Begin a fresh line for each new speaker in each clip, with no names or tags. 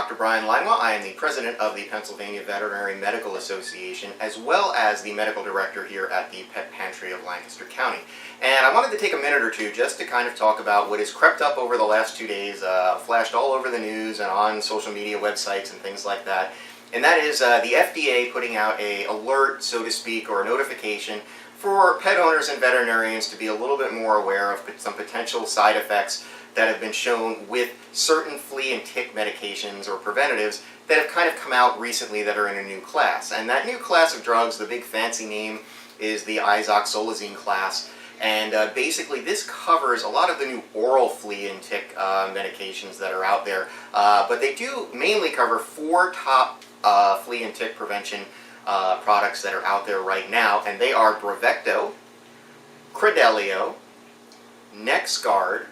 Dr. Brian Langwa. I am the president of the Pennsylvania Veterinary Medical Association, as well as the medical director here at the Pet Pantry of Lancaster County. And I wanted to take a minute or two just to kind of talk about what has crept up over the last 2 days, flashed all over the news and on social media websites and things like that. And that is the FDA putting out an alert, so to speak, or a notification for pet owners and veterinarians to be a little bit more aware of some potential side effects that have been shown with certain flea and tick medications or preventatives that have kind of come out recently that are in a new class. And that new class of drugs, the big fancy name, is the isoxolazine class. And basically this covers a lot of the new oral flea and tick medications that are out there. But they do mainly cover 4 top flea and tick prevention products that are out there right now. And they are Bravecto, Credelio, NexGard,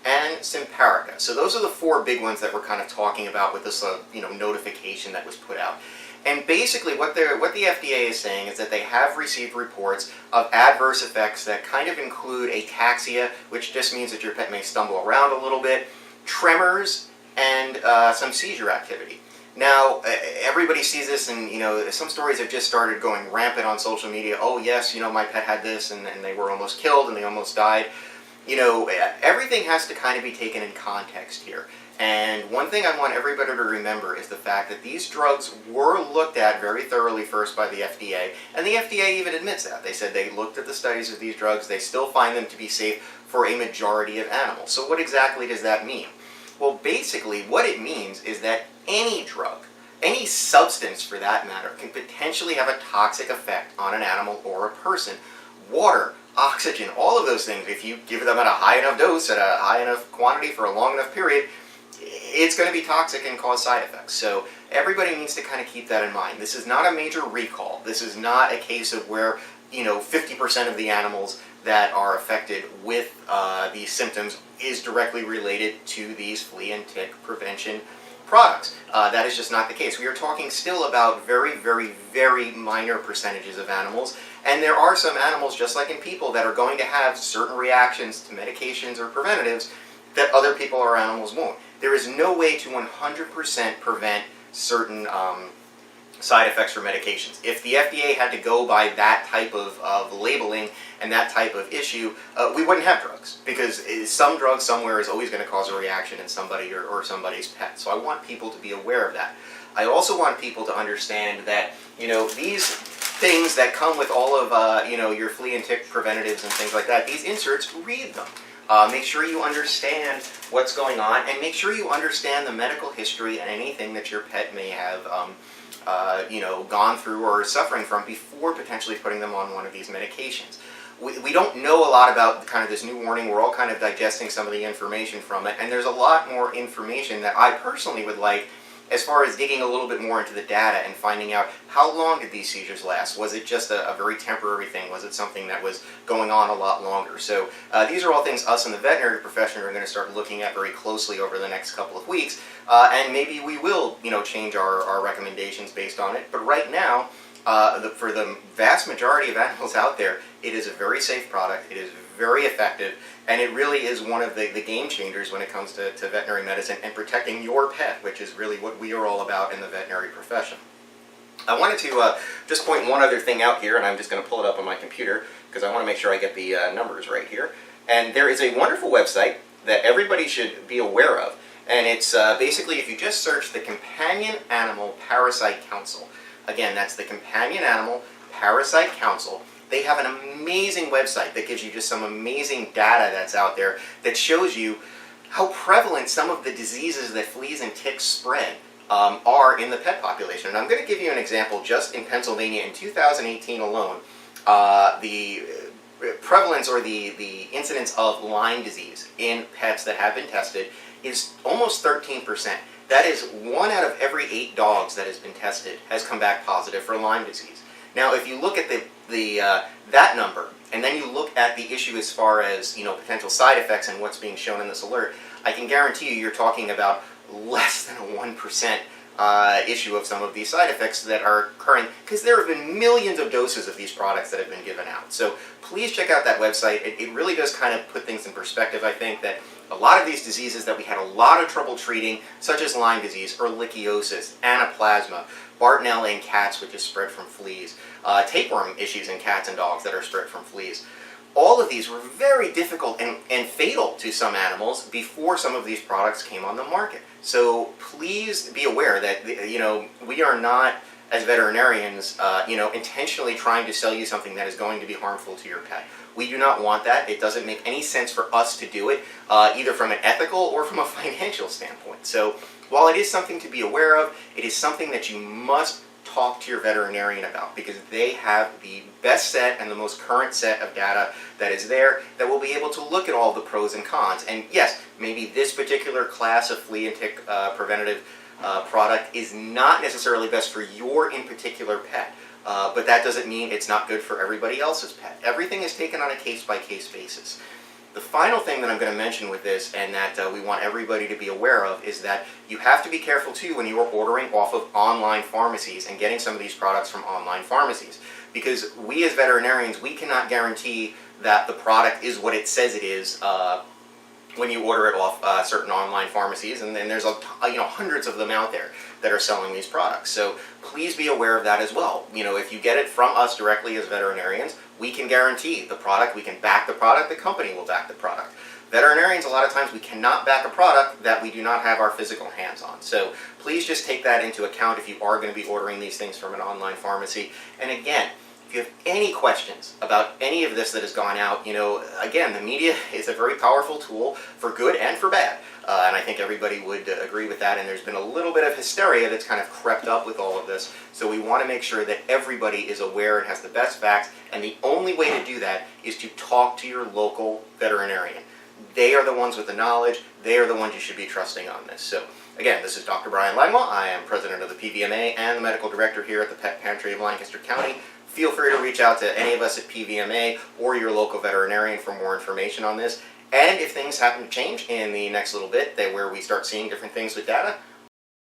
and Simparica. So those are the 4 big ones that we're kind of talking about with this notification that was put out. And basically what the FDA is saying is that they have received reports of adverse effects that kind of include ataxia, which just means that your pet may stumble around a little bit, tremors, and some seizure activity. Now, everybody sees this, and some stories have just started going rampant on social media. Oh yes, my pet had this, and they were almost killed, and they almost died. Everything has to kind of be taken in context here. And one thing I want everybody to remember is the fact that these drugs were looked at very thoroughly first by the FDA, and the FDA even admits that. They said they looked at the studies of these drugs, they still find them to be safe for a majority of animals. So what exactly does that mean? Well, basically what it means is that any drug, any substance for that matter, can potentially have a toxic effect on an animal or a person. Water, oxygen, all of those things, if you give them at a high enough dose, at a high enough quantity for a long enough period, it's going to be toxic and cause side effects. So everybody needs to kind of keep that in mind. This is not a major recall. This is not a case of where 50% of the animals that are affected with these symptoms is directly related to these flea and tick prevention products. That is just not the case. We are talking still about very, very, very minor percentages of animals, and there are some animals, just like in people, that are going to have certain reactions to medications or preventatives that other people or animals won't. There is no way to 100% prevent certain side effects for medications. If the FDA had to go by that type of labeling and that type of issue, we wouldn't have drugs, because some drug somewhere is always going to cause a reaction in somebody or somebody's pet. So I want people to be aware of that. I also want people to understand that these things that come with all of your flea and tick preventatives and things like that, these inserts, read them. Make sure you understand what's going on, and make sure you understand the medical history and anything that your pet may have gone through or is suffering from before potentially putting them on one of these medications. We don't know a lot about kind of this new warning. We're all kind of digesting some of the information from it, and there's a lot more information that I personally would like as far as digging a little bit more into the data and finding out how long did these seizures last. Was it just a very temporary thing? Was it something that was going on a lot longer? So these are all things us in the veterinary profession are going to start looking at very closely over the next couple of weeks, and maybe we will change our recommendations based on it. But right now, for the vast majority of animals out there, it is a very safe product. It is very effective, and it really is one of the game changers when it comes to veterinary medicine and protecting your pet, which is really what we are all about in the veterinary profession. I wanted to just point one other thing out here, and I'm just going to pull it up on my computer because I want to make sure I get the numbers right here. And there is a wonderful website that everybody should be aware of, and it's basically, if you just search the Companion Animal Parasite Council. Again, that's the Companion Animal Parasite Council. They have an amazing website that gives you just some amazing data that's out there that shows you how prevalent some of the diseases that fleas and ticks spread are in the pet population. And I'm going to give you an example. Just in Pennsylvania in 2018 alone, the prevalence or the incidence of Lyme disease in pets that have been tested is almost 13%. That is 1 out of every 8 dogs that has been tested has come back positive for Lyme disease. Now, if you look at that number, and then you look at the issue as far as potential side effects and what's being shown in this alert, I can guarantee you're talking about less than a 1% issue of some of these side effects that are occurring, because there have been millions of doses of these products that have been given out. So please check out that website. It really does kind of put things in perspective, I think, that a lot of these diseases that we had a lot of trouble treating, such as Lyme disease, ehrlichiosis, anaplasma, Bartonella in cats, which is spread from fleas, tapeworm issues in cats and dogs that are spread from fleas. All of these were very difficult and fatal to some animals before some of these products came on the market. So please be aware that, we are not, as veterinarians, intentionally trying to sell you something that is going to be harmful to your pet. We do not want that. It doesn't make any sense for us to do it, either from an ethical or from a financial standpoint. So while it is something to be aware of, it is something that you must talk to your veterinarian about, because they have the best set and the most current set of data that is there that will be able to look at all the pros and cons. And yes, maybe this particular class of flea and tick preventative product is not necessarily best for your in particular pet, but that doesn't mean it's not good for everybody else's pet. Everything is taken on a case-by-case basis. The final thing that I'm going to mention with this, and that we want everybody to be aware of, is that you have to be careful too when you are ordering off of online pharmacies and getting some of these products from online pharmacies. Because we as veterinarians, we cannot guarantee that the product is what it says it is when you order it off certain online pharmacies, and then there's hundreds of them out there that are selling these products. So please be aware of that as well. If you get it from us directly as veterinarians, we can guarantee the product, we can back the product, the company will back the product. Veterinarians, a lot of times we cannot back a product that we do not have our physical hands on. So please just take that into account if you are going to be ordering these things from an online pharmacy. And again, if you have any questions about any of this that has gone out, again, the media is a very powerful tool for good and for bad. And I think everybody would agree with that. And there's been a little bit of hysteria that's kind of crept up with all of this. So we want to make sure that everybody is aware and has the best facts. And the only way to do that is to talk to your local veterinarian. They are the ones with the knowledge. They are the ones you should be trusting on this. So again, this is Dr. Brian Langwell. I am president of the PVMA and the medical director here at the Pet Pantry of Lancaster County. Feel free to reach out to any of us at PVMA or your local veterinarian for more information on this. And if things happen to change in the next little bit, where we start seeing different things with data,